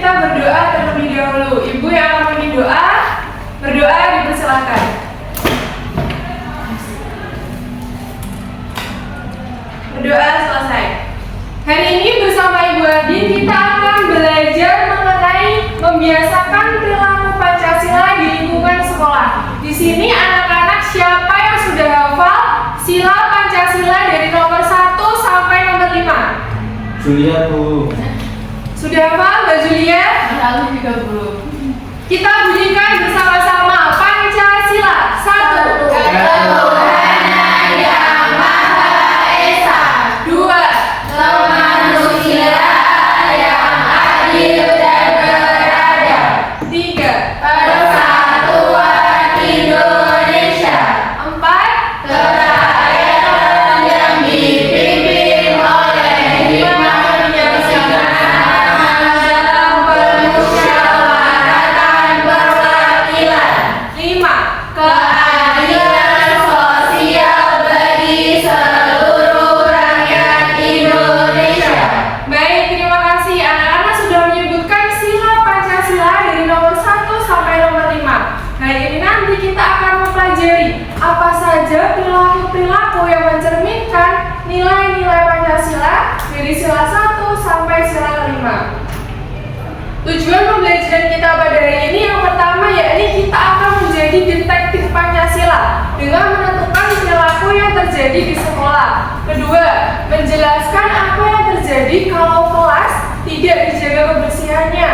kita berdoa terlebih dahulu. Ibu yang akan memimpin doa, berdoa dipersilakan. Berdoa selesai. Hari ini bersama Ibu Adin kita akan belajar mengenai membiasakan perilaku Pancasila di lingkungan sekolah. Di sini anak-anak siapa yang sudah hafal sila Pancasila dari nomor 1 sampai nomor 5? Julia, Bu. Sudah hafal Mbak Julia? Lalu juga belum. Kita bunyikan bersama-sama Pancasila. 1. Ketuhanan yang Maha Esa. 2. Kemanusiaan yang adil dan beradab. 3. Persatuan Indonesia. 4. Kerakyatan yang dipimpin oleh hikmah kebijaksanaan dalam permusyawaratan perwakilan. 5. Keadilan sosial bagi seluruh rakyat Indonesia. Baik, terima kasih. Anak-anak sudah menyebutkan sila Pancasila dari nomor 1 sampai nomor 5. Hari ini nanti kita akan mempelajari apa saja perilaku-perilaku yang mencerminkan nilai-nilai Pancasila dari sila 1 sampai sila kelima. Tujuan pembelajaran kita pada hari ini yang pertama yakni kita akan menjadi detektif Pancasila dengan menentukan perilaku yang terjadi di sekolah. Kedua, menjelaskan apa yang terjadi kalau kelas tidak dijaga kebersihannya.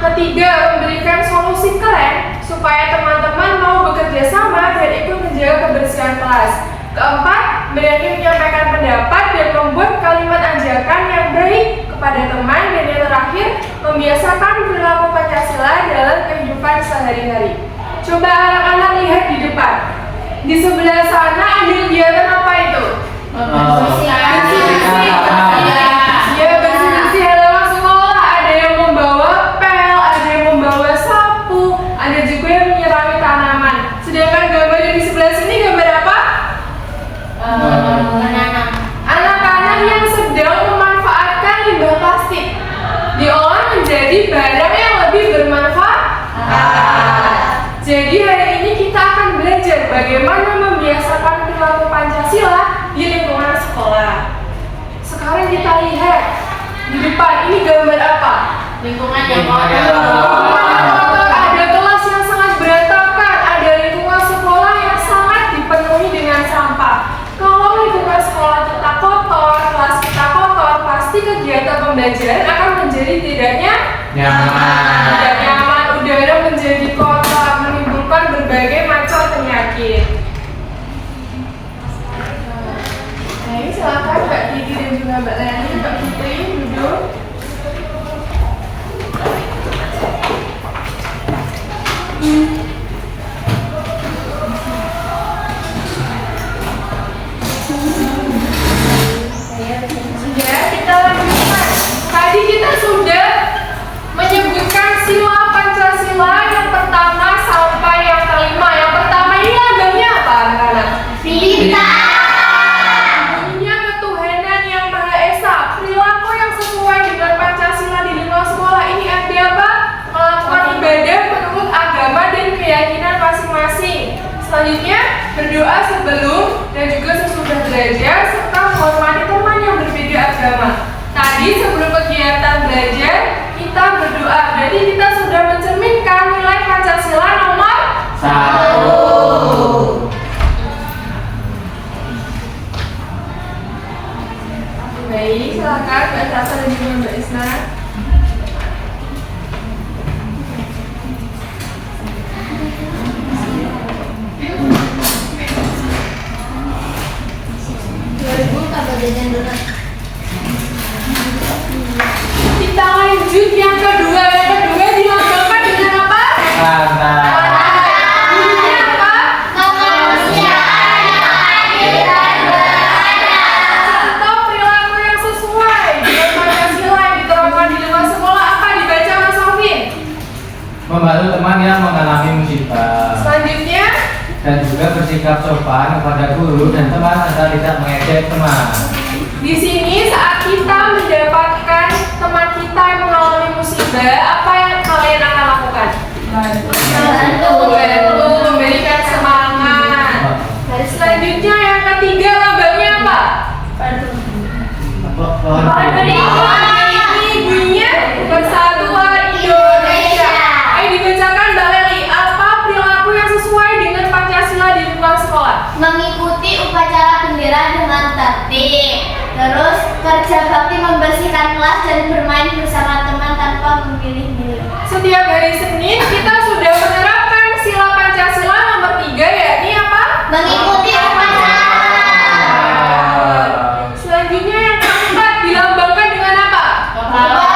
Ketiga, memberikan solusi keren supaya teman-teman mau bekerja sama dan ikut menjaga kebersihan kelas. Keempat, berani menyampaikan pendapat dan membuat kalimat ajakan yang baik kepada teman. Dan yang terakhir, membiasakan perilaku Pancasila dalam kehidupan sehari-hari. Coba anak-anak lihat di depan. Di sebelah sana ada kegiatan apa itu? Bersih-bersih. Ya, bersih-bersih halaman sekolah. Ada yang membawa pel, ada yang membawa sapu, ada juga yang menyirami tanaman. Sedangkan gambar yang di sebelah sini gambar apa? Anak-anak yang sedang memanfaatkan limbah plastik diolah menjadi barang yang lebih bermanfaat. Jadi hari ini kita akan belajar bagaimana membiasakan perilaku Pancasila di lingkungan sekolah. Sekarang kita lihat di depan ini gambar apa? Lingkungan yang Kotor. Ada kelas yang sangat berantakan, ada lingkungan sekolah yang sangat dipenuhi dengan sampah. Kalau lingkungan sekolah kita kotor, kelas kita kotor, pasti kegiatan pembelajaran akan menjadi tidak nyaman, udara menjadi kotor, menimbulkan berbagai macam penyakit. Nah, ini silakan Mbak Kiki dan juga Mbak Leni, Mbak Putri duduk. Ya, kita lanjutkan. Tadi kita sudah menyebutkan sila Pancasila yang pertama sampai yang kelima. Yang pertama ini lagamnya apa, anak-anak? Bunyinya ketuhanan yang Maha Esa. Perilaku yang sesuai dengan Pancasila di lingkungan sekolah ini ada apa? Melakukan ibadah menurut agama dan keyakinan masing-masing. Selanjutnya, berdoa sebelum dan juga sesudah belajar serta menghormati teman yang berbeda agama. Tadi sebelum kegiatan belajar kita berdoa. Berarti kita sudah mencerminkan nilai Pancasila nomor 1. Baik, silakan Mbak Sasa dan juga Mbak Isna. Kita lanjut yang kedua. Yang kedua dilambangkan dengan apa? Bunyinya apa? Kemanusiaan yang adil dan beradab. Contoh perilaku yang sesuai dengan Pancasila yang diterapkan di lingkungan sekolah apa? Dibaca Mas Sofin. Membantu teman yang mengalami musibah. Selanjutnya, Dan juga bersikap sopan kepada guru dan teman agar tidak mengejek teman. di sini saat kita mendapatkan teman kita yang mengalami musibah, apa yang kalian akan lakukan? Bantu, memberikan semangat. Selanjutnya yang ketiga lambangnya apa? Ini bunyinya Persatuan Indonesia. Ayo dibacakan Mbak Leli, apa perilaku yang sesuai dengan Pancasila di lingkungan sekolah? Mengikuti upacara bendera dengan tertib. Terus kerja bakti membersihkan kelas dan bermain bersama teman tanpa memilih-milih. Setiap hari Senin kita sudah menerapkan sila Pancasila nomor 3, yakni apa? Mengikuti upacara. Selanjutnya yang keempat dilambangkan dengan apa? Kepala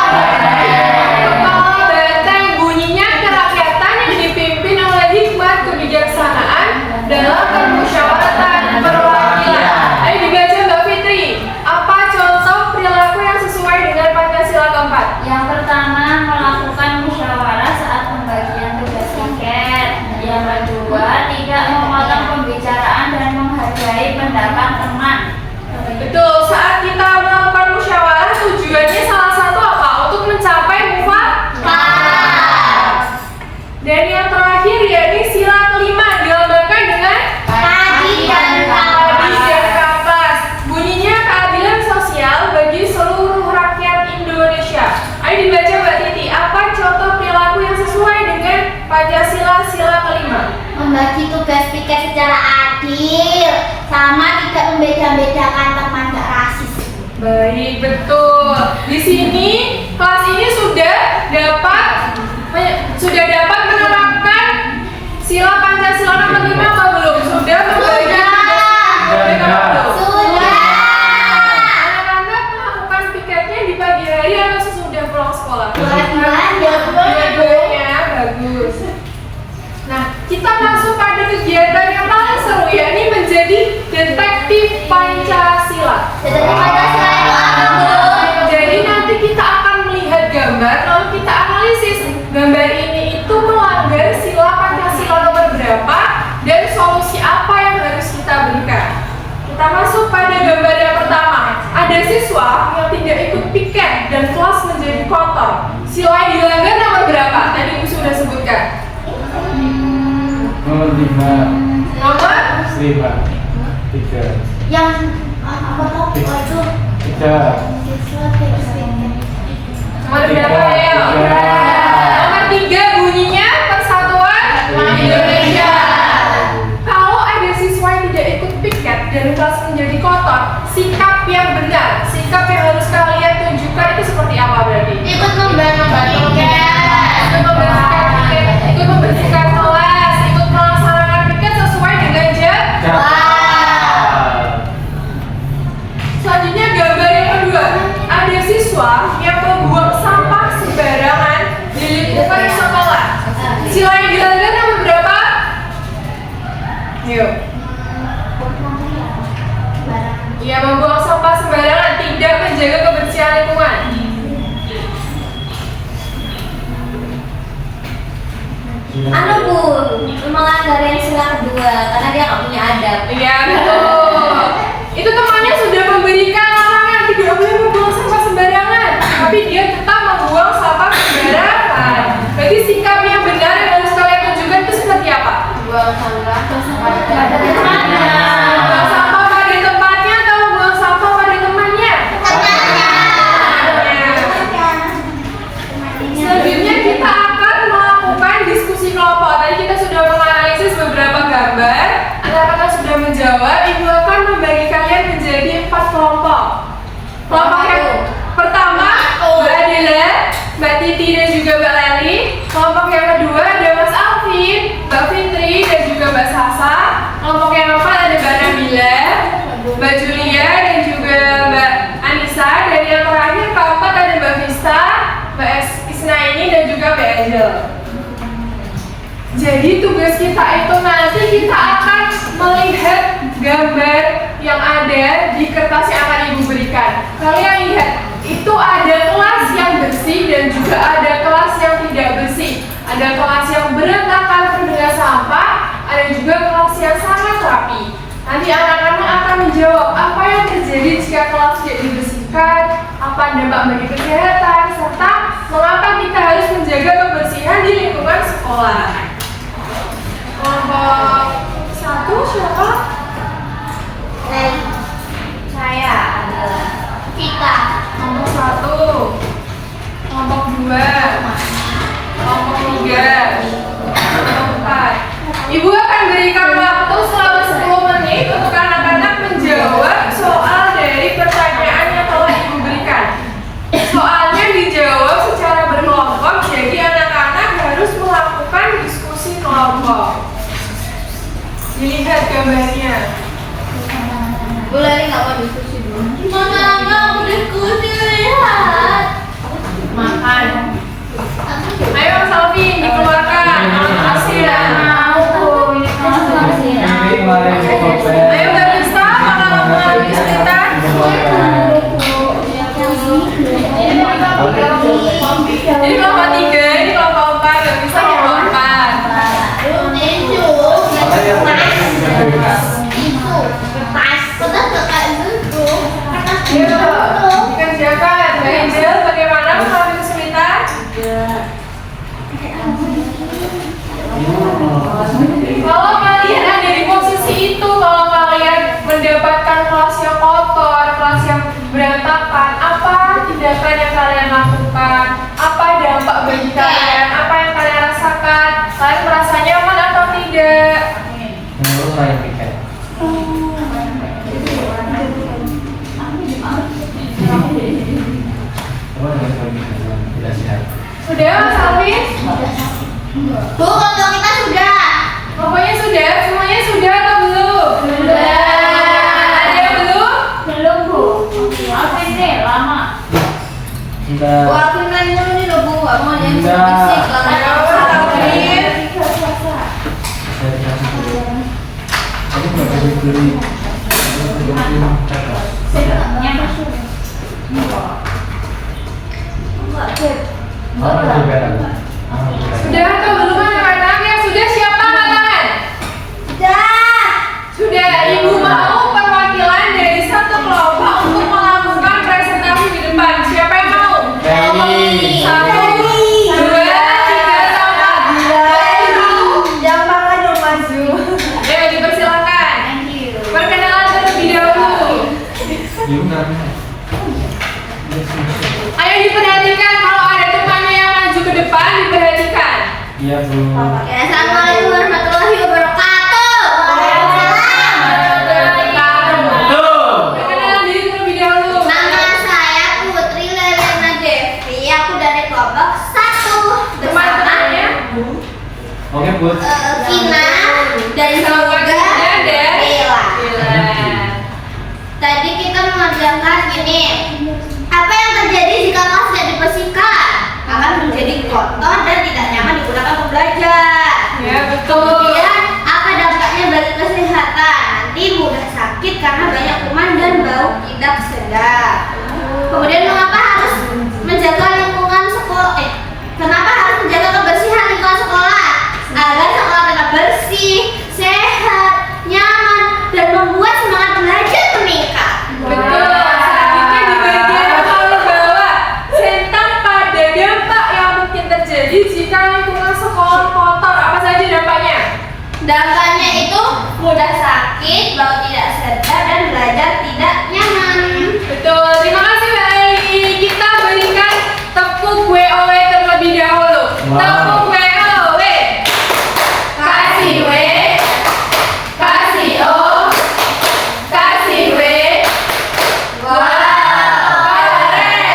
Kepala benteng, bunyinya kerakyatan yang dipimpin oleh hikmat kebijaksanaan dalam permusyawaratan perwakilan. Ayo dibaca Mbak Fitri. Apa contoh perilaku yang sesuai dengan Pancasila keempat? Yang pertama, melakukan musyawarah saat pembagian tugas tiket. Yang kedua, tidak memotong pembicaraan dan menghargai pendapat teman. Betul, saat kita melakukan musyawarah tujuannya salah satu apa? Untuk mencapai mufakat. Dan yang terakhir yakni sila kelima dilambangkan dengan Tadi dan Tadi dan kapas. Bunyinya keadilan sosial bagi seluruh rakyat Indonesia. Ayo dibaca Mbak Titi, apa contoh perilaku yang sesuai dengan Pancasila sila kelima? membagi tugas piket secara adil, sama tidak membeda-bedakan teman, gak rasis. Baik, betul. Di sini kelas ini sudah dapat menerapkan sila Pancasila nomor 5 apa belum? Sudah membagi tugas apa belum? Sudah. Anak-anak melakukan piketnya di pagi hari atau sesudah pulang sekolah? Dua-duanya. Dua-duanya, bagus. Nah, kita masuk pada kegiatan yang paling seru, yakni menjadi detektif Pancasila. Detektif Pancasila itu apa, Bu? Jadi nanti kita akan melihat gambar, lalu kita analisis gambar ini itu melanggar sila Pancasila nomor berapa dan solusi apa yang harus kita berikan. Kita masuk pada gambar yang pertama. Ada siswa yang tidak ikut piket dan kelas menjadi kotor. Sila yang dilanggar nomor berapa? Tadi Ibu sudah sebutkan. Nomor 5. Nomor 3. Yang apa tuh? Itu 3. siswa tidak piket. nomor berapa ya? Nomor 3 bunyinya Persatuan Indonesia. Kalau ada siswa yang tidak ikut piket dan kelas menjadi kotor, sikap yang benar, sikap yang harus kalian tunjukkan itu seperti apa berarti? Ikut membantu Ikut membersihkan piket, ikut membersihkan kelas, ikut melaksanakan piket sesuai dengan Selanjutnya gambar yang kedua, ada siswa yang membuang sampah sembarangan di lingkungan sekolah. Sila yang dilanggar nomor berapa? Yuk. Ya, membuang sampah sembarangan, tidak menjaga kebersihan lingkungan. Anu Bu, melanggar yang sila kedua karena dia nggak punya adab. Iya, betul. Itu temannya sudah memberikan larangan tidak boleh membuang sampah sembarangan, tapi dia tetap membuang sampah sembarangan. Berarti sikap yang benar yang harus kalian tunjukkan itu seperti apa? Buang sampah Buang pada tempatnya. sampah pada tempatnya atau buang sampah pada temannya? Selanjutnya kita akan melakukan diskusi kelompok. Tadi kita sudah menganalisis beberapa gambar. Anak-anak sudah menjawab. Ibu akan membagi kalian menjadi 4 kelompok. Kelompok yang pertama Mbak Adela, Mbak Titi dan juga Mbak Leli. Kelompok yang kedua ada Mas Alvin, Mbak Fitri dan juga Mbak Sasa. Kelompok yang keempat ada Mbak Nabila, Mbak Julia dan juga Mbak Anissa. Dan yang terakhir keempat ada Mbak Vista, Mbak Isnaini dan juga Mbak Angel. Jadi tugas kita itu nanti kita akan melihat gambar yang ada di kertas yang akan Ibu berikan. Kalian lihat, itu ada kelas yang bersih dan juga ada kelas yang tidak bersih. Ada kelas yang berantakan penuh dengan sampah, ada juga kelas yang sangat rapi. Nanti anak-anak akan menjawab apa yang terjadi jika kelas tidak dibersihkan, apa dampak bagi kesehatan, serta Mengapa kita harus menjaga kebersihan di lingkungan sekolah? Kelompok 1 siapa? Saya adalah kita. Kelompok 1, kelompok 2, kelompok 3, kelompok 4. Ibu akan berikan waktu selama 10 menit untuk anak-anak menjawab soal dari pertanyaan yang telah Ibu berikan. Soalnya dijawab secara berkelompok, jadi anak-anak harus melakukan diskusi kelompok. Dilihat gambarnya. Boleh nggak mau diskusi dulu? Mana mau diskusi, lihat. Makan. Ayo Mas Alvin, dikeluarkan. Makasih ya. Ayo Mbak Nisa, apakah kamu habis cerita? Ini kelompok 3, ini kelompok 4, Mbak Nisa kelompok 4. Ayo, dikerjakan. Mbak Angel, bagaimana mengalami kesulitan? Kalau kalian ada di posisi itu, kalau kalian mendapatkan kelas yang kotor, kelas yang berantakan, apa tindakan yang kalian lakukan? Apa dampak bagi kalian? Apa yang kalian rasakan? Kalian merasa nyaman atau tidak? Menurut saya pikir. Tidak sehat. Sudah Mas Alvin? Bu, kelompok kita sudah. Pokoknya sudah? Semuanya sudah atau belum? Sudah. Ada yang belum? Belum, Bu. Alvin deh, lama. Sudah. Bu, Alvin main dulu nih loh, Bu. Nggak mau yang Sudah. fisik. Ayo, Alvin. Saya dikasih dulu. Tadi nggak boleh beli. Oh, juga. Sudah atau belum anak-anak? Yang sudah siapa angkat tangan? Sudah. Sudah. Ibu mau perwakilan dari satu kelompok untuk melakukan presentasi di depan. Siapa yang mau? Feli. 1, 2, 3, sama. Jangan aja maju. Ayo dipersilakan. Thank you. Perkenalan terlebih dahulu. Ibu nggak bisa. Ayo diperhatikan kalau ada temannya yang maju ke depan, diperhatikan. Iya, Bu. Ya, assalamualaikum warahmatullahi wabarakatuh. Perkenalan diri terlebih dahulu. Nama saya Putri Leliana Devi. Aku dari kelompok 1 bersama Teman-temannya. Oke, Bu. Kina dan Sama juga Kina dan Bella. Bila. Tadi kita mengerjakan gini. Apa yang terjadi jika kelas tidak dibersihkan? Akan menjadi kotor dan tidak nyaman digunakan untuk belajar. Ya, betul. Kemudian apa dampaknya bagi kesehatan? Nanti mudah sakit karena banyak kuman dan bau tidak sedap. Kemudian mengapa harus menjaga lingkungan sekolah? Kenapa harus menjaga kebersihan lingkungan sekolah? Agar sekolah tetap bersih, sehat, nyaman, dan membuat semangat belajar meningkat. Betul. Selanjutnya di bagian paling bawah, tentang pada dampak yang mungkin terjadi jika lingkungan sekolah kotor. Apa saja dampaknya? Dampaknya itu mudah sakit, bau tidak sedap, dan belajar tidak nyaman. Betul. Terima kasih Mbak Eli. Kita berikan tepuk WOW terlebih dahulu. Wow. Tepuk WOW. Kasih W, kasih O, kasih W. Wow, keren.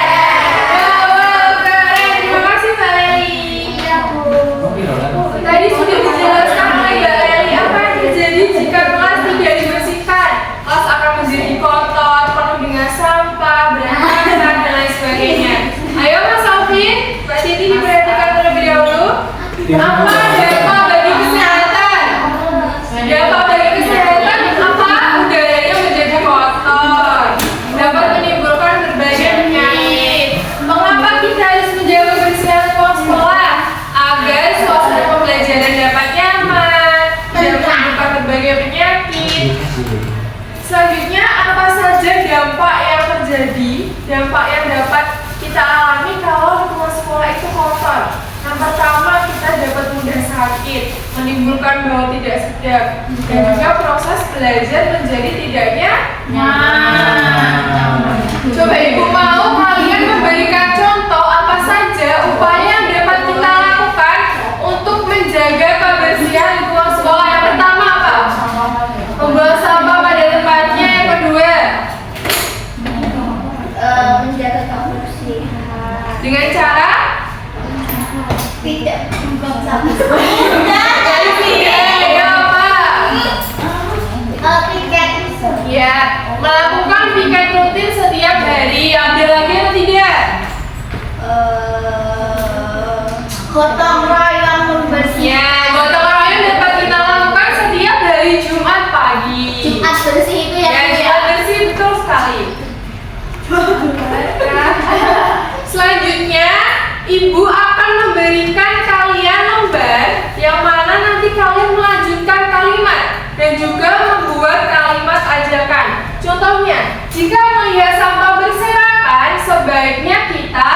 Wow, keren. Terima kasih Mbak Eli. Iya, Bu. Oke, Roland. Tadi sudah dijelaskan oleh Mbak Eli apa yang terjadi jika kelas tidak dibersihkan. Kelas akan menjadi kotor, penuh dengan sampah, berantakan, dan lain sebagainya. Ayo Mas Alvin, Mbak Siti diperhatikan terlebih dahulu. Apa dampak bagi kesehatan? Dampak bagi kesehatan apa? Udaranya menjadi kotor, dapat menimbulkan berbagai penyakit. Mengapa kita harus menjaga kebersihan ruang sekolah? Agar suasana pembelajaran dapat nyaman, dapat menimbulkan berbagai penyakit. Selanjutnya, apa saja dampak yang terjadi, dampak yang dapat kita alami kalau lingkungan sekolah itu menimbulkan bau tidak sedap, dan juga proses belajar menjadi tidak nyaman. Coba ibu mau kalian memberikan contoh apa saja upaya yang dapat kita lakukan untuk menjaga kebersihan lingkungan sekolah. Yang pertama apa? Membuang sampah pada tempatnya. Yang kedua, Menjaga kebersihan dengan cara tidak membuang sampah. Piket. ya, melakukan piket rutin setiap hari. Ada lagi atau tidak? Gotong royong membersihkan. Ya, gotong royong dapat kita lakukan setiap hari Jumat pagi. Jumat bersih itu ya. Ya, Jumat bersih betul sekali. Selanjutnya, ibu akan memberikan kalian lembar yang mana nanti kalian melanjutkan kalimat dan juga membuat kalimat ajakan. Contohnya, jika melihat sampah berserakan, sebaiknya kita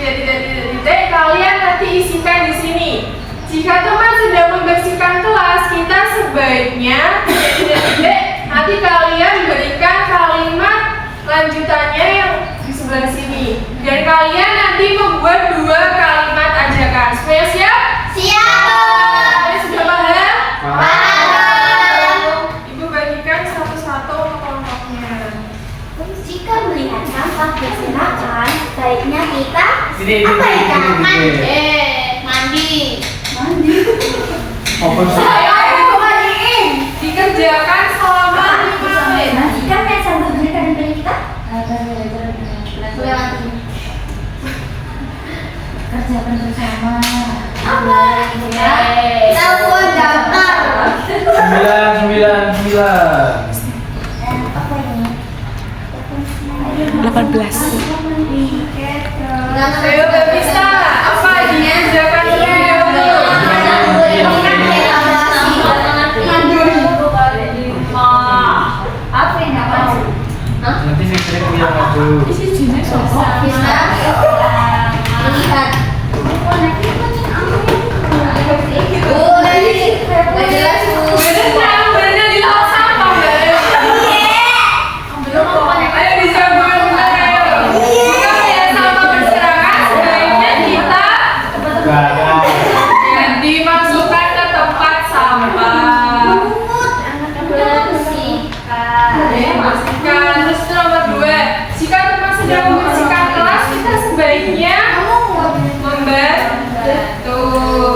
titik kalian nanti isikan di sini. Jika teman sedang membersihkan kelas, kita sebaiknya titik nanti kalian berikan kalimat lanjutannya yang di sebelah sini. Dan kalian nanti membuat 2 kalimat ajakan. Semuanya siap? Siap. Kalian sudah paham? Paham. Ibu bagikan satu-satu untuk kelompoknya. Jika melihat sampah berserakan, sebaiknya kita Sini, apa ya? sini, sini. Mandi. Open Saya Ayo mandiin. dikerjakan selama 5 menit. Kan yang sama berikan dari kita? Boleh mati. Kerjakan bersama. Apa? Telepon daftar. 999. Apa ini? 18. Ayo gak bisa. Apa dikerjakan terlebih dahulu? Apa yang dapat? Nanti Fitri yang maju. Lihat. Bener di laut sampah, Mbak. Ayo disambung. Jika melihat sampah berserakan, sebaiknya kita dimasukkan ke tempat sampah. Bersihkan. Terus nomor 2, jika teman sedang membersihkan kelas, kita sebaiknya membantu.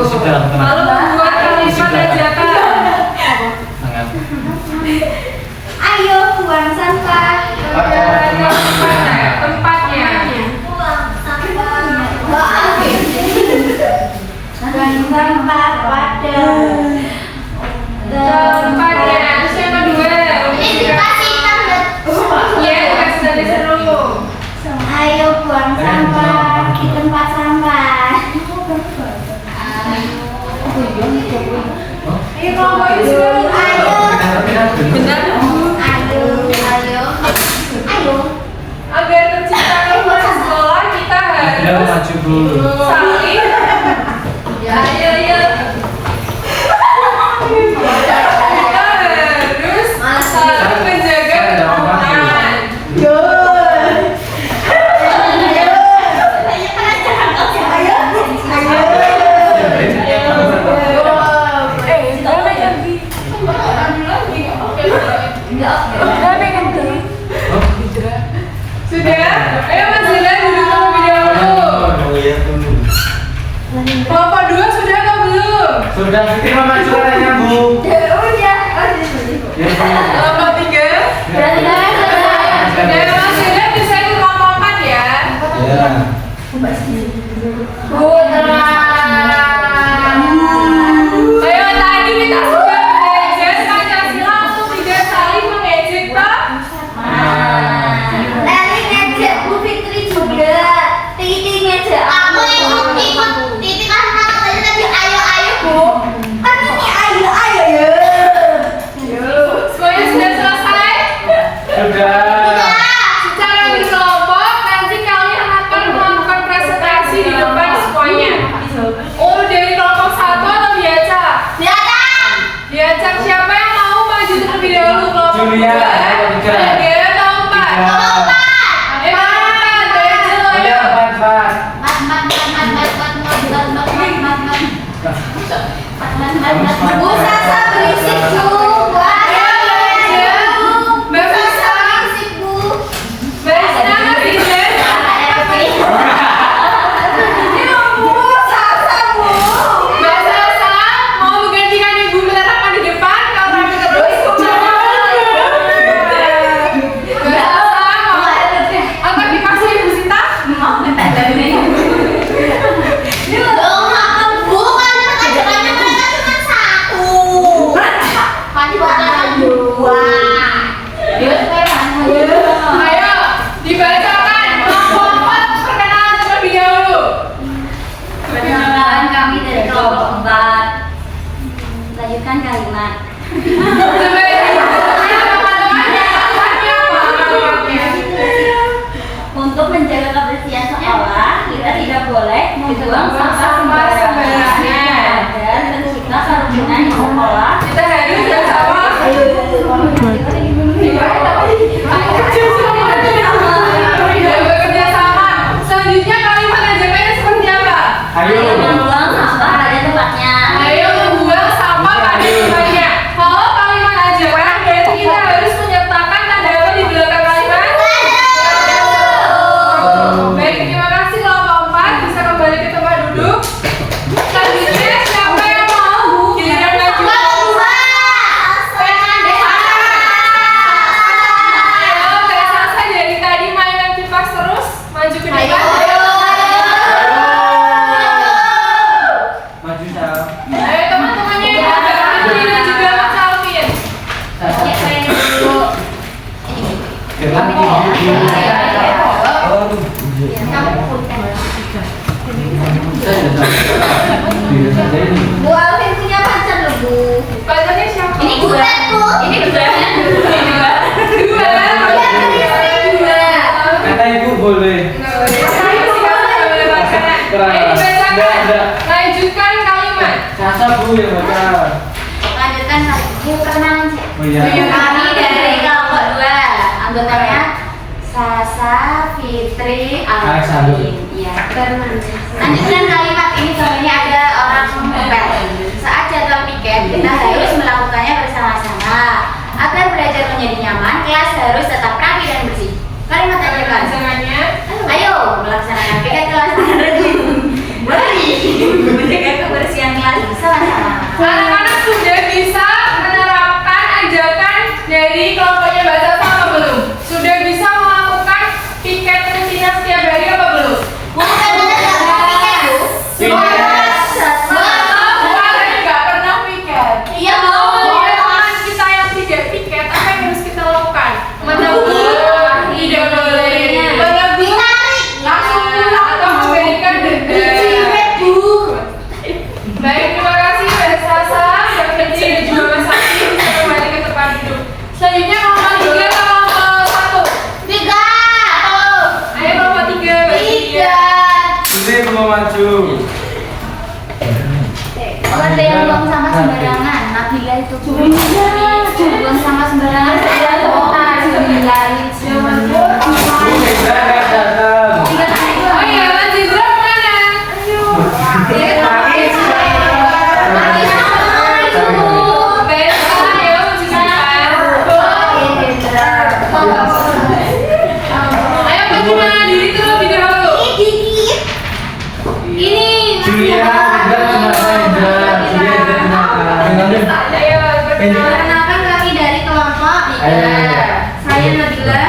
Sudah, tenang. Lalu membuat kalimat ajakan. Sangat. Ayo buang sampah. Tempatnya. Buang sampah. Buang sampah pada Tempatnya. Terus yang kedua, dikasihkan. ya dikasih tanda seru. Ayo buang sampah di tempat sampah. Ayo ngomongin seru. Ayo. Benar. Ayo. Agar tercipta lingkungan sekolah, kita Dia harus maju dulu. saling. Ayo. Kita harus saling menjaga kebersihan. Sudah? Ayo Mas Zila duduk terlebih dahulu. Kelompok 2 sudah atau belum? Sudah, Fitri mau maju katanya, Bu. Ya, Bu. Kelompok 3? Sudah, Mas Zila bisa ikut kelompok 4 ya? Ya. Ayo tadi kita sudah belajar Pancasila untuk tidak saling mengejek toh? Leli ngejek Bu Fitri juga. Titi ngejek aku ikut Titi kan tadi ayo Bu. Kan ini ayo ya. Semuanya sudah selesai? Sudah. Secara berkelompok nanti kalian akan melakukan presentasi di depan semuanya. melanjutkan kalimat. Untuk menjaga kebersihan sekolah, kita tidak boleh membuang sampah sembarangan dan mencipta kerukunan di sekolah. Kita harus bersama. Bekerja sama. Selanjutnya kalimat ajakannya seperti apa? Ayo. Membuang sampah pada tempatnya. Ayo membuang sampah pada tempatnya. Kalau kalimat ajakan berarti kita harus menyertakan tanda apa di belakang kalimat? Baik, terima kasih kelompok 4 bisa kembali ke tempat duduk. Selanjutnya siapa yang mau giliran maju? Ayo, gak selesai dari tadi mainan kipas terus maju ke depan. Maju Sal. Ayo teman-temannya yang ada Fitri dan juga Mas Alvin. Gelang ini. Aduh. Bu Alvin punya pacar loh Bu. Pacarnya siapa? Ini butetku. Ini butetnya. Dua. Kata ibu boleh. Lanjutkan kalimat. Sasa bu yang baca. Lanjutkan lagi. Perkenalan sih. Oh iya. Kami dari kelompok 2. Anggotanya Sasa, Fitri, Alvin. Iya. Lanjutkan kalimat ini contohnya ada orang ngepel. Saat jadwal piket kita harus melakukannya bersama-sama. Agar belajar menjadi nyaman, kelas harus tetap rapi dan bersih. Kalimat aja kan. Pasangannya. Ayo melaksanakan piket kelas dengan rajin. Mari menjaga kebersihan kelas bersama-sama. Anak-anak sudah bisa menerapkan ajakan dari kelompoknya Mbak Sasa apa belum? Sudah bisa melakukan piket rutin setiap hari apa belum? Bukan benar piket Bu. Kalian nggak pernah piket. Iya Bu. Teman kita yang tidak piket, apa yang harus kita lakukan? Menabung, tidak boleh menabung, langsung pulang atau memberikan denda. Baik, terima kasih Mbak Sasa, Mbak Fitri dan juga Mas Alvin bisa kembali ke tempat duduk. Selanjutnya kelompok 3 atau kelompok 1? 3. Ayo kelompok 3, Mbak Tia. Ini belum maju. Ada yang buang sampah sembarangan. Nabila itu buang sampah sembarangan. Tidak kotor, sembilan. Bu Indra nggak datang. Oh iya, Mas Indra mana? Baik, ayo lanjutkan. Ayo bagaimana diri terlebih dahulu. Ini Julia, Indra kenapa Indra? Julia Indra kenapa? Ayo berkenalan. Perkenalkan kami dari kelompok 3. Saya Nabila.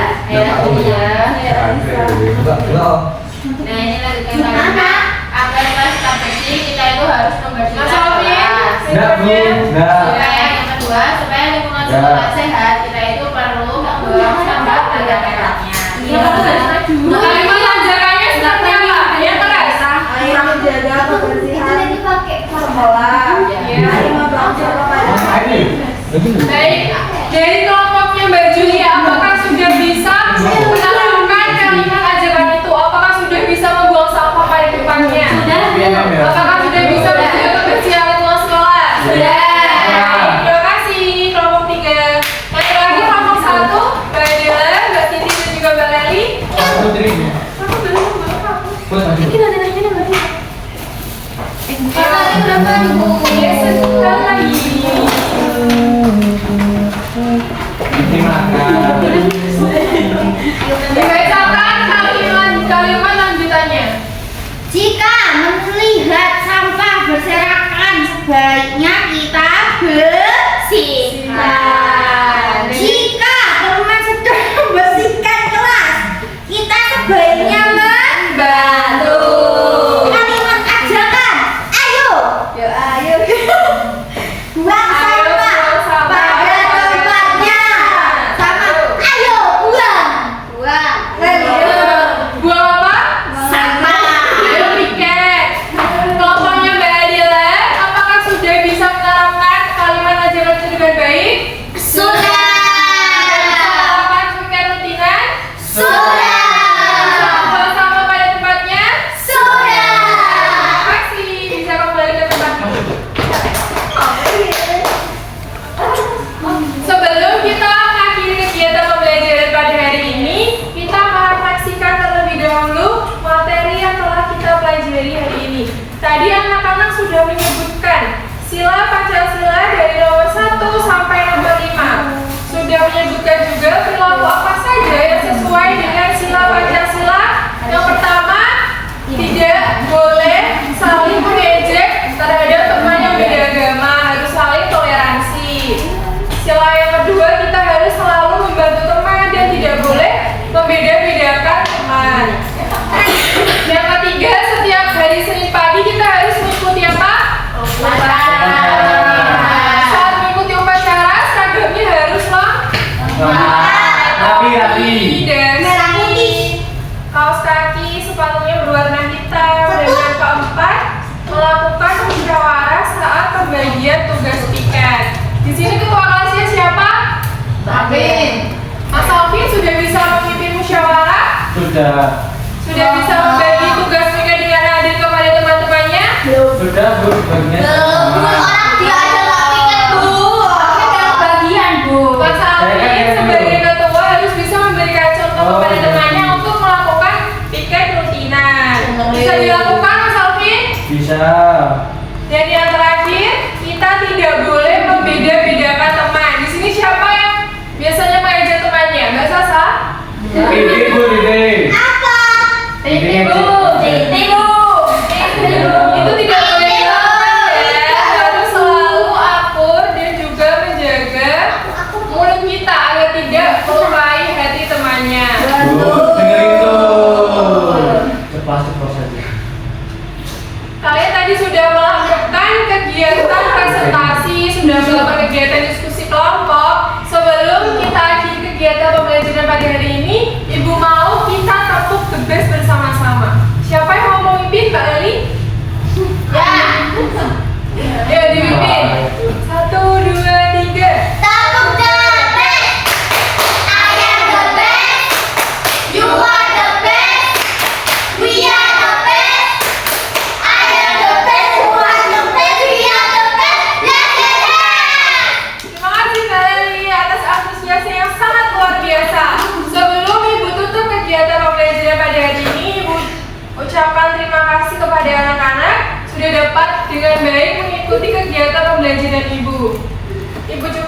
Nah ini lanjutkan kalimat. Agar kelas tetap bersih, kita itu harus membersihkan Mas Alvin. kelas. Enggak bu, enggak. Yang kedua, supaya lingkungan sekolah sehat, kita itu perlu membuang sampah pada tempatnya. Kalimat ajakannya seperti apa? Ya keras. Ayo menjaga kebersihan sekolah. Ya. Ayo membuang sampah pada Baik, dari kelompoknya Mbak Julia, apakah sudah bisa melakukan kalimat ajakan itu? Apakah sudah bisa membuang sampah pada depannya? Apakah sudah bisa menjaga kebersihan lingkungan sekolah? Sudah. Terima kasih kelompok 3. Yang terakhir kelompok 1, Mbak Adela, Mbak Titi dan juga Mbak Leli. Putri. Aku belum aku. Put maju. Kali berapa Bu? Ya, sebentar lagi. Dimakan. Dibacakan kalimat lanjutannya. Jika melihat sampah berserakan, sebaiknya kita bersihkan. Jika teman sedang membersihkan kelas, kita sebaiknya membantu. Kalimat ajakan, ayo. Ayo. Buang sampah pada tempatnya. Sama, ayo buang. Buang. Buang apa? Sampah. Ayo piket. Kelompok anak-anak sudah menyebutkan sila Pancasila dari nomor 1 sampai nomor 5. Sudah menyebutkan juga perilaku apa saja yang sesuai dengan sila Pancasila. Yang pertama, tidak boleh saling mengejek terhadap teman yang beda agama, harus saling toleransi. Sila yang kedua, kita harus selalu membantu teman dan tidak boleh membeda-bedakan teman. Yang ketiga, setiap hari Senin pagi kita harus mengikuti apa? Saat mengikuti upacara, seragamnya harus Rapi. dan kaos kaki, sepatunya berwarna hitam. Dan yang keempat, melakukan musyawarah saat pembagian tugas piket. Di sini ketua kelasnya siapa? Mas Alvin sudah bisa memimpin musyawarah? Sudah bisa membagi tugas piket dengan adil kepada teman-temannya? Sudah Bu, baginya sama. Orang dia aja nggak piket Bu. Bagian, Bu. Mas Alvin sebagai ketua harus bisa memberikan contoh kepada temannya untuk melakukan piket rutinan. Bisa dilakukan Mas Alvin? Bisa. Dan yang terakhir, kita tidak boleh membeda-bedakan teman. Di sini siapa yang biasanya mengejek temannya? Mbak Sasa? Ini Bu, ini. Apa? Ini Bu. Itu tidak boleh dilakukan ya. Harus selalu akur dan juga menjaga mulut kita agar tidak melukai hati temannya. Bu, dengerin tuh. Ceplas saja. Kalian tadi sudah melakukan kegiatan presentasi, sudah melakukan kegiatan diskusi kelompok. Sebelum kita akhiri kegiatan pembelajaran pada hari ini, Ibu mau kita tepuk the best bersama-sama. Siapa yang mau memimpin, Mbak Leli? Ya, dipimpin. 1, 2, 3. Tepuk the best. I am the best. You are the best. We are the best. I am the best. You are the best. We are the best. Let's get it. Terima kasih Mbak Leli atas antusiasnya yang sangat luar biasa. Sebelum Ibu tutup kegiatan pembelajaran pada hari ini, Ibu ucapkan terima kasih kepada anak-anak sudah dapat dengan baik mengikuti kegiatan pembelajaran Ibu. Ibu juga